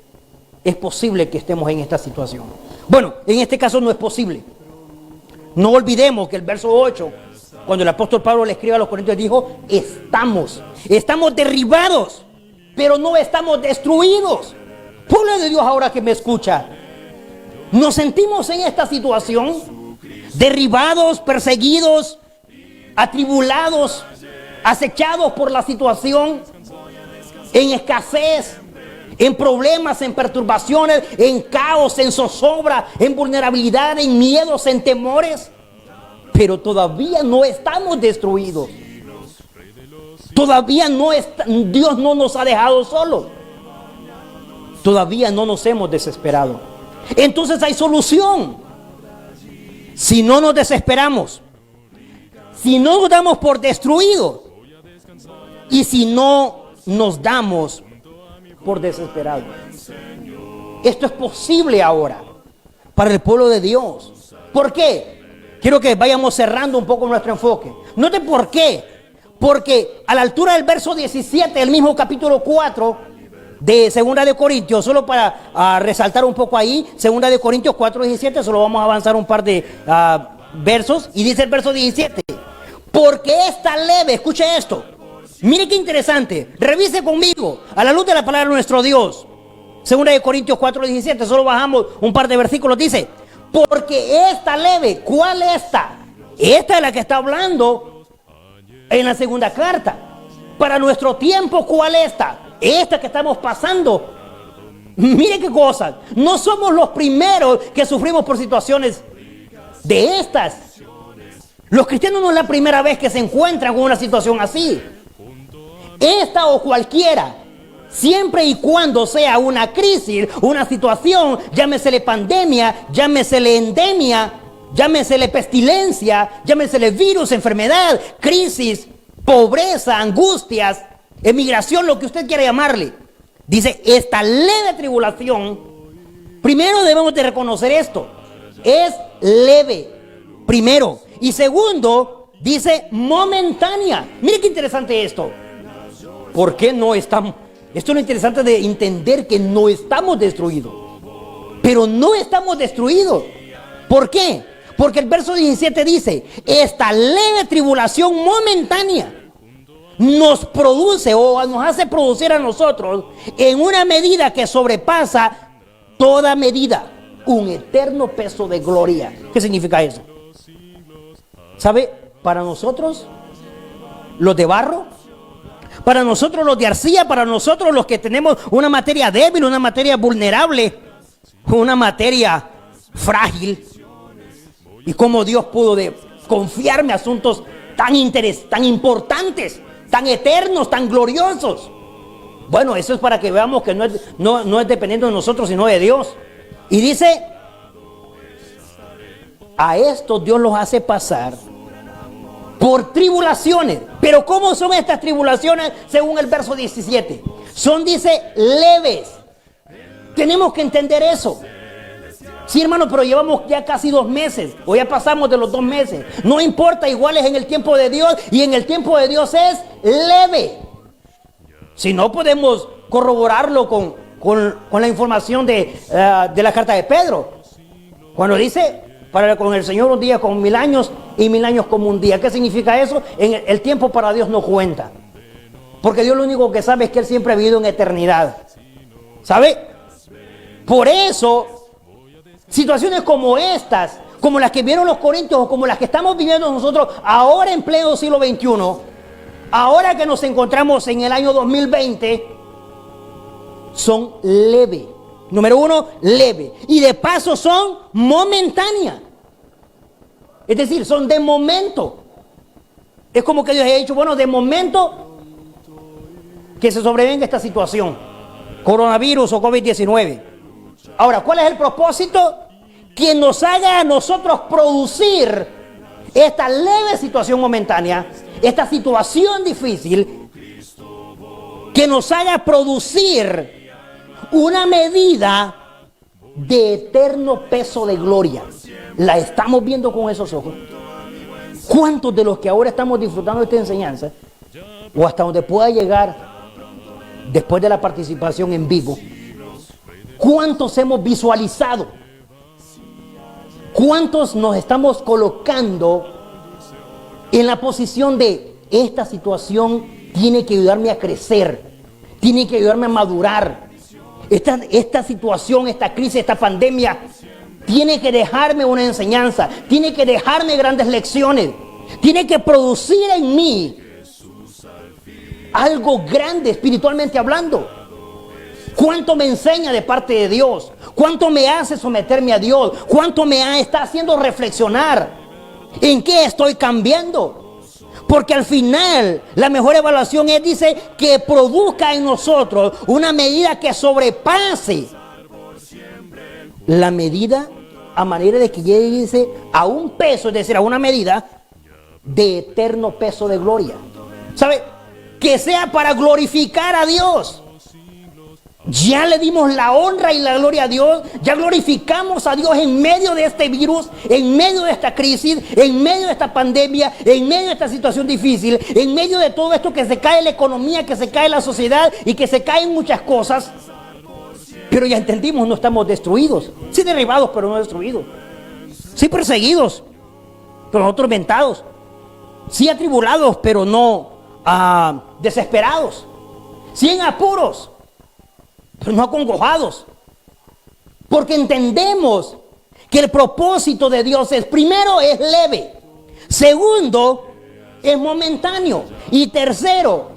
es posible que estemos en esta situación. Bueno, en este caso no es posible. No olvidemos que el verso 8, cuando el apóstol Pablo le escribe a los corintios, dijo, estamos derribados, pero no estamos destruidos. Pueblo de Dios, ahora que me escucha, nos sentimos en esta situación, derribados, perseguidos, atribulados, acechados por la situación, en escasez, en problemas, en perturbaciones, en caos, en zozobra, en vulnerabilidad, en miedos, en temores. Pero todavía no estamos destruidos. Todavía Dios no nos ha dejado solos. Todavía no nos hemos desesperado. Entonces hay solución. Si no nos desesperamos, si no nos damos por destruidos y si no nos damos por desesperados. Esto es posible ahora para el pueblo de Dios. ¿Por qué? Quiero que vayamos cerrando un poco nuestro enfoque. Note por qué. Porque a la altura del verso 17 del mismo capítulo 4 de Segunda de Corintios, solo para resaltar un poco ahí, Segunda de Corintios 4:17, solo vamos a avanzar un par de versos, y dice el verso 17, porque esta leve, escuche esto, mire qué interesante, revise conmigo, a la luz de la palabra de nuestro Dios, Segunda de Corintios 4:17, solo bajamos un par de versículos, dice, porque esta leve, ¿cuál esta? Esta es la que está hablando en la segunda carta. Para nuestro tiempo, ¿cuál esta? Esta que estamos pasando. Mire qué cosas. No somos los primeros que sufrimos por situaciones de estas. Los cristianos no es la primera vez que se encuentran con una situación así. Esta o cualquiera, siempre y cuando sea una crisis, una situación, llámesele pandemia, llámesele endemia, llámesele pestilencia, llámesele virus, enfermedad, crisis, pobreza, angustias, emigración, lo que usted quiera llamarle. Dice, esta leve tribulación, primero debemos de reconocer esto, es leve, primero. Y segundo, dice momentánea. Mire qué interesante esto. ¿Por qué no estamos? Esto es lo interesante de entender que no estamos destruidos. Pero no estamos destruidos. ¿Por qué? Porque el verso 17 dice, esta leve tribulación momentánea nos produce o nos hace producir a nosotros en una medida que sobrepasa toda medida un eterno peso de gloria. ¿Qué significa eso? ¿Sabe? Para nosotros, los de barro, para nosotros los de arcilla, para nosotros los que tenemos una materia débil, una materia vulnerable, una materia frágil, y cómo Dios pudo confiarme asuntos tan importantes, tan eternos, tan gloriosos. Bueno, eso es para que veamos que no es dependiendo de nosotros, sino de Dios. Y dice, a estos Dios los hace pasar por tribulaciones. Pero ¿cómo son estas tribulaciones según el verso 17? Son, dice, leves. Tenemos que entender eso. Sí, hermano, pero llevamos ya casi 2 meses, o ya pasamos de los 2 meses. No importa, igual es en el tiempo de Dios, y en el tiempo de Dios es leve. Si no, podemos corroborarlo con la información de la carta de Pedro. Cuando dice, con el Señor un día como 1000 años, y 1000 años como un día. ¿Qué significa eso? El tiempo para Dios no cuenta. Porque Dios lo único que sabe es que Él siempre ha vivido en eternidad. ¿Sabe? Por eso, situaciones como estas, como las que vieron los corintios o como las que estamos viviendo nosotros ahora en pleno siglo XXI, ahora que nos encontramos en el año 2020, son leve. Número 1, leve. Y de paso son momentáneas. Es decir, son de momento. Es como que Dios haya dicho, bueno, de momento que se sobrevenga esta situación, coronavirus o COVID-19. Ahora, ¿cuál es el propósito? Que nos haga a nosotros producir esta leve situación momentánea, esta situación difícil, que nos haga producir una medida de eterno peso de gloria. ¿La estamos viendo con esos ojos? ¿Cuántos de los que ahora estamos disfrutando de esta enseñanza, o hasta donde pueda llegar después de la participación en vivo, cuántos hemos visualizado? ¿Cuántos nos estamos colocando en la posición de esta situación tiene que ayudarme a crecer, tiene que ayudarme a madurar? Esta situación, esta crisis, esta pandemia tiene que dejarme una enseñanza, tiene que dejarme grandes lecciones, tiene que producir en mí algo grande espiritualmente hablando. ¿Cuánto me enseña de parte de Dios? ¿Cuánto me hace someterme a Dios? ¿Cuánto me está haciendo reflexionar? ¿En qué estoy cambiando? Porque al final la mejor evaluación es, dice, que produzca en nosotros una medida que sobrepase la medida, a manera de que llegue, dice, a un peso, es decir, a una medida de eterno peso de gloria. ¿Sabe? Que sea para glorificar a Dios. Ya le dimos la honra y la gloria a Dios. Ya glorificamos a Dios en medio de este virus, en medio de esta crisis, en medio de esta pandemia, en medio de esta situación difícil, en medio de todo esto que se cae la economía, que se cae la sociedad y que se caen muchas cosas. Pero ya entendimos, no estamos destruidos. Sí derribados, pero no destruidos. Sí perseguidos, pero no atormentados. Sí atribulados, pero no desesperados. Sí en apuros, pero no acongojados. Porque entendemos que el propósito de Dios es, primero, es leve. Segundo, es momentáneo. Y tercero,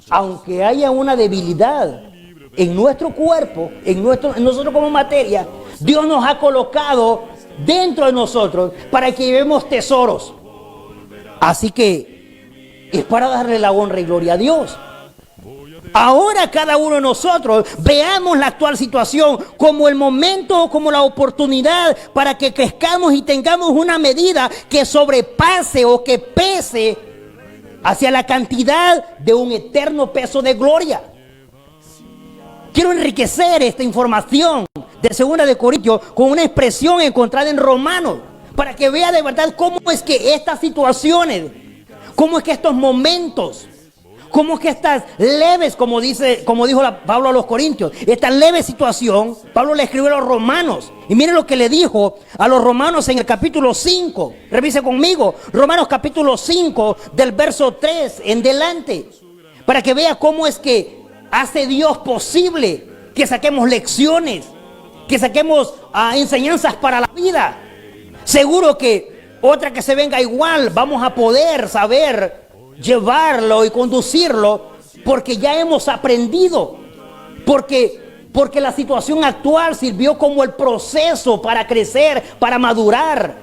aunque haya una debilidad en nuestro cuerpo, en nosotros como materia, Dios nos ha colocado dentro de nosotros para que llevemos tesoros. Así que es para darle la honra y gloria a Dios. Ahora cada uno de nosotros veamos la actual situación como el momento, como la oportunidad para que crezcamos y tengamos una medida que sobrepase o que pese hacia la cantidad de un eterno peso de gloria. Quiero enriquecer esta información de 2 de Corintios con una expresión encontrada en Romanos, para que vea de verdad cómo es que estas situaciones, cómo es que estos momentos, cómo es que estas leves, como dijo Pablo a los Corintios, esta leve situación, Pablo le escribió a los romanos. Y miren lo que le dijo a los romanos en el capítulo 5. Revise conmigo, Romanos capítulo 5, del verso 3 en delante, para que vea cómo es que hace Dios posible que saquemos lecciones, que saquemos enseñanzas para la vida. Seguro que otra que se venga igual, vamos a poder saber llevarlo y conducirlo, porque ya hemos aprendido, porque la situación actual sirvió como el proceso para crecer, para madurar.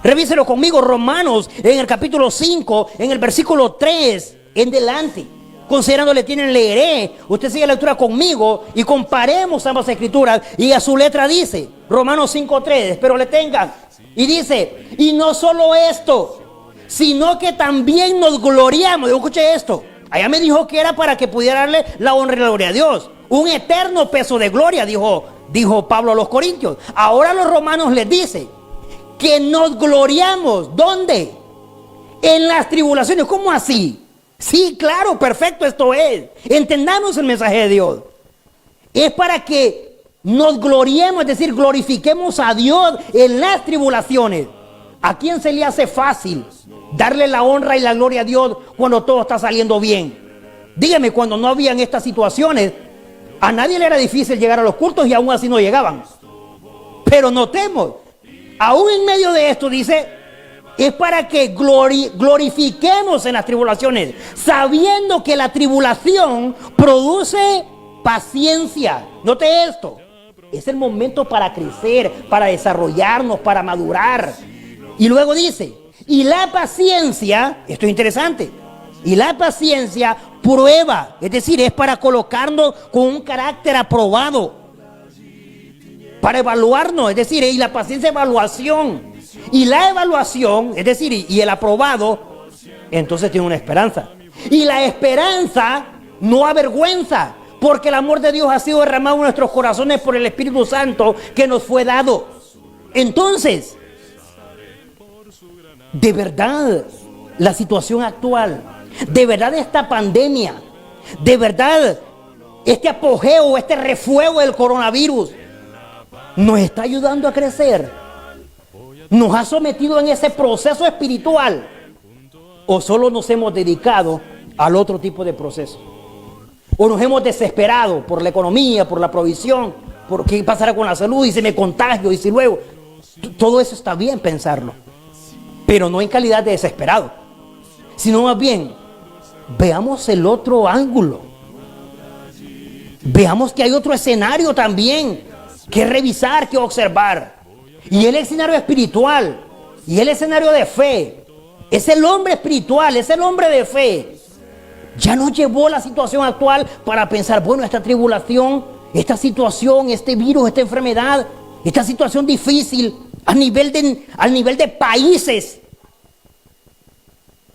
Revíselo conmigo, Romanos, en el capítulo 5, en el versículo 3 en delante. Considerándole tienen, leeré. Usted sigue la lectura conmigo y comparemos ambas escrituras. Y a su letra dice, Romanos 5:3, espero le tengan. Y dice, y no solo esto, sino que también nos gloriamos. Yo escuché esto. Allá me dijo que era para que pudiera darle la honra y la gloria a Dios. Un eterno peso de gloria, dijo Pablo a los Corintios. Ahora a los romanos les dice que nos gloriamos. ¿Dónde? En las tribulaciones. ¿Cómo así? Sí, claro, perfecto, esto es. Entendamos el mensaje de Dios. Es para que nos gloriemos, es decir, glorifiquemos a Dios en las tribulaciones. ¿A quién se le hace fácil darle la honra y la gloria a Dios cuando todo está saliendo bien? Dígame, cuando no habían estas situaciones, a nadie le era difícil llegar a los cultos y aún así no llegaban. Pero notemos, aún en medio de esto dice, es para que glorifiquemos en las tribulaciones, sabiendo que la tribulación produce paciencia. Note esto, es el momento para crecer, para desarrollarnos, para madurar. Y luego dice, y la paciencia, esto es interesante, y la paciencia prueba, es decir, es para colocarnos con un carácter aprobado, para evaluarnos, es decir, y la paciencia evaluación. Y la evaluación, es decir, y el aprobado, entonces tiene una esperanza. Y la esperanza no avergüenza, porque el amor de Dios ha sido derramado en nuestros corazones por el Espíritu Santo que nos fue dado. Entonces, de verdad, la situación actual, de verdad esta pandemia, de verdad este apogeo, este refuego del coronavirus, nos está ayudando a crecer. ¿Nos ha sometido en ese proceso espiritual? ¿O solo nos hemos dedicado al otro tipo de proceso? ¿O nos hemos desesperado por la economía, por la provisión, por qué pasará con la salud y si me contagio y si luego? Todo eso está bien pensarlo, pero no en calidad de desesperado, sino más bien, veamos el otro ángulo. Veamos que hay otro escenario también que revisar, que observar. Y el escenario espiritual, y el escenario de fe, es el hombre espiritual, es el hombre de fe. Ya nos llevó la situación actual para pensar, bueno, esta tribulación, esta situación, este virus, esta enfermedad, esta situación difícil al nivel de países,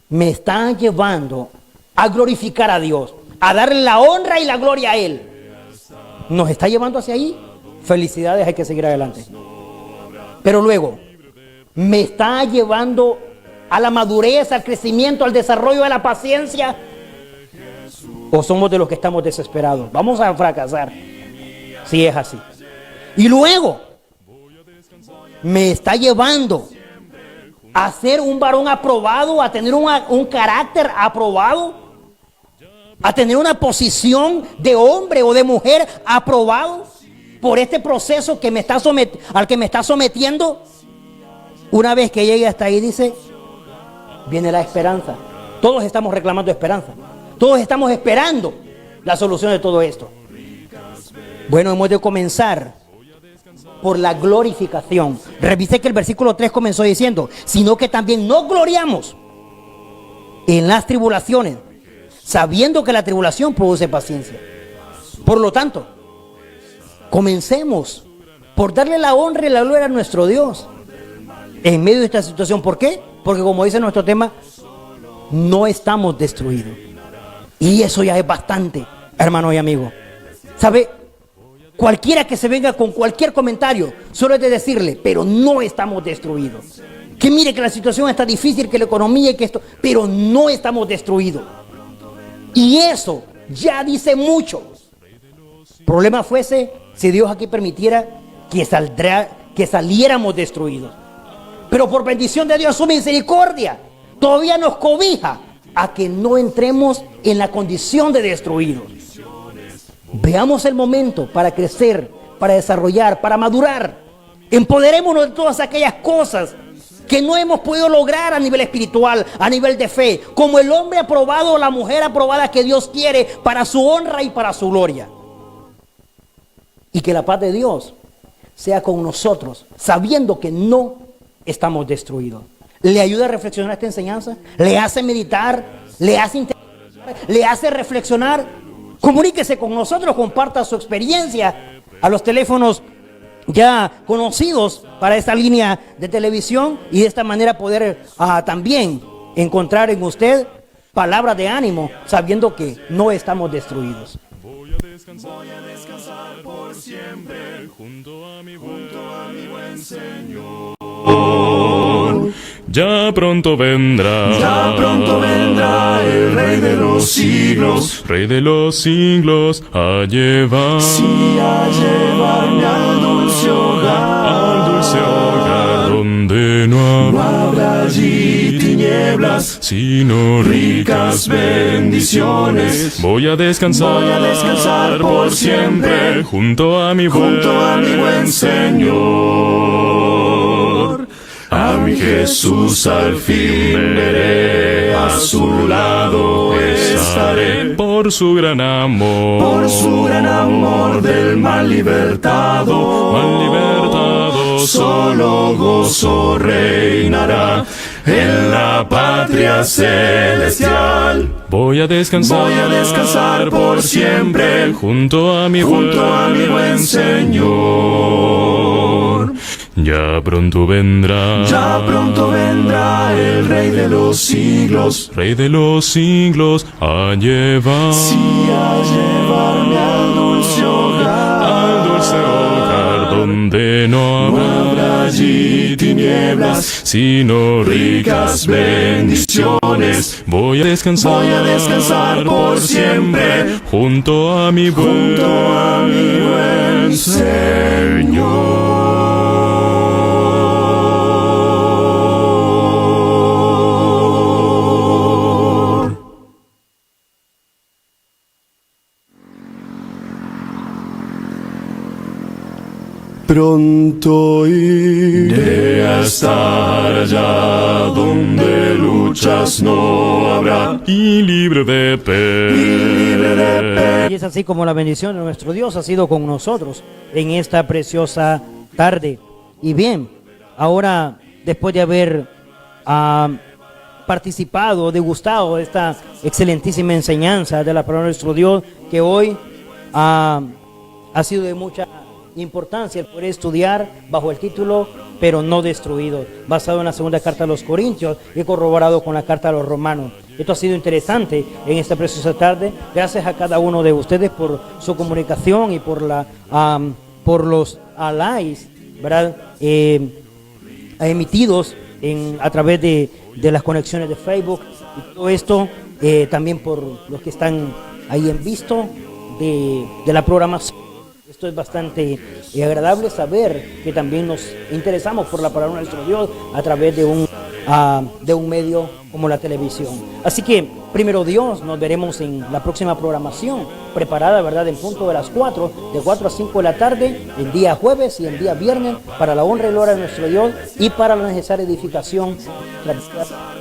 me está llevando a glorificar a Dios, a darle la honra y la gloria a Él. ¿Nos está llevando hacia ahí? Felicidades, hay que seguir adelante. Pero luego, ¿me está llevando a la madurez, al crecimiento, al desarrollo de la paciencia? ¿O somos de los que estamos desesperados? Vamos a fracasar si es así. Y luego, ¿me está llevando a ser un varón aprobado, a tener un carácter aprobado? a tener una posición de hombre o de mujer aprobado por este proceso que me está al que me está sometiendo. Una vez que llegue hasta ahí, dice, viene la esperanza. Todos estamos reclamando esperanza. Todos estamos esperando la solución de todo esto. Bueno, hemos de comenzar por la glorificación. Revisé que el versículo 3 comenzó diciendo, sino que también nos gloriamos en las tribulaciones, sabiendo que la tribulación produce paciencia. Por lo tanto, comencemos por darle la honra y la gloria a nuestro Dios en medio de esta situación. ¿Por qué? Porque como dice nuestro tema, no estamos destruidos. Y eso ya es bastante, hermano y amigo. ¿Sabe? Cualquiera que se venga con cualquier comentario, solo es de decirle, pero no estamos destruidos. Que mire que la situación está difícil, que la economía y que esto, pero no estamos destruidos. Y eso ya dice mucho. Problema fuese si Dios aquí permitiera que saliéramos destruidos. Pero por bendición de Dios, su misericordia todavía nos cobija a que no entremos en la condición de destruidos. Veamos el momento para crecer, para desarrollar, para madurar. Empoderémonos de todas aquellas cosas que no hemos podido lograr a nivel espiritual, a nivel de fe, como el hombre aprobado o la mujer aprobada que Dios quiere para su honra y para su gloria. Y que la paz de Dios sea con nosotros, sabiendo que no estamos destruidos. ¿Le ayuda a reflexionar esta enseñanza? ¿Le hace meditar? ¿Le hace interpretar? ¿Le hace reflexionar? Comuníquese con nosotros, comparta su experiencia a los teléfonos ya conocidos para esta línea de televisión y de esta manera poder también encontrar en usted palabras de ánimo, sabiendo que no estamos destruidos. Voy a descansar por siempre junto a mi buen Señor. Ya pronto vendrá el Rey de los siglos, Rey de los siglos, a llevar, sí, a llevarme al dulce hogar, donde no habrá allí tinieblas, sino ricas bendiciones. Voy a descansar por siempre junto a mi buen Señor. A mi Jesús al fin veré, a su lado estaré. Por su gran amor Del mal libertado, solo gozo reinará en la patria celestial. Voy a descansar por siempre junto a mi buen Señor. Ya pronto vendrá el Rey de los siglos, Rey de los siglos, a llevar, sí, a llevarme al dulce hogar, donde no habrá allí tinieblas, sino ricas bendiciones. Voy a descansar por siempre junto a mi buen Señor. Pronto iré a estar allá donde luchas no habrá, y libre de pena. Y es así como la bendición de nuestro Dios ha sido con nosotros en esta preciosa tarde. Y bien, ahora después de haber participado, degustado de esta excelentísima enseñanza de la palabra de nuestro Dios, que hoy ha sido de mucha importancia el poder estudiar bajo el título pero no destruido, basado en la segunda carta a los Corintios y corroborado con la carta a los Romanos. Esto ha sido interesante en esta preciosa tarde. Gracias a cada uno de ustedes por su comunicación y por los likes, ¿verdad? Emitidos a través de las conexiones de Facebook y todo esto, también por los que están ahí en visto de la programación. Esto es bastante agradable saber que también nos interesamos por la palabra de nuestro Dios a través de un de un medio como la televisión. Así que, primero Dios, nos veremos en la próxima programación, preparada, ¿verdad?, en punto de las 4, de 4 a 5 de la tarde, el día jueves y el día viernes, para la honra y gloria de nuestro Dios y para la necesaria edificación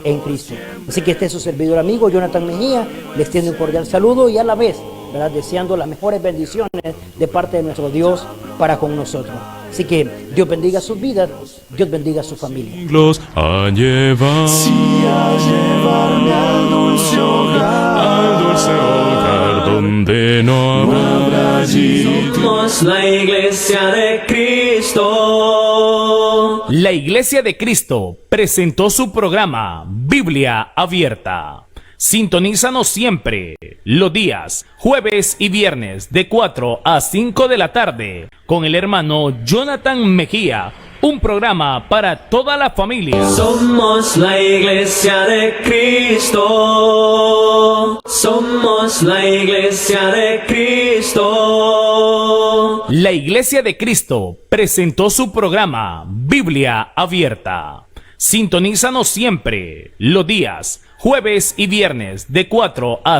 en Cristo. Así que este es su servidor amigo, Jonathan Mejía, les extiendo un cordial saludo y a la vez, ¿verdad?, deseando las mejores bendiciones de parte de nuestro Dios para con nosotros. Así que Dios bendiga sus vidas, Dios bendiga su familia. Siglos a llevar, a llevarme al dulce hogar donde no habrá allí. Somos la iglesia de Cristo. La Iglesia de Cristo presentó su programa Biblia Abierta. Sintonízanos siempre, los días, jueves y viernes, de 4 a 5 de la tarde, con el hermano Jonathan Mejía, un programa para toda la familia. Somos la iglesia de Cristo. Somos la iglesia de Cristo. La Iglesia de Cristo presentó su programa Biblia Abierta. Sintonízanos siempre, los días, jueves y viernes, de 4 a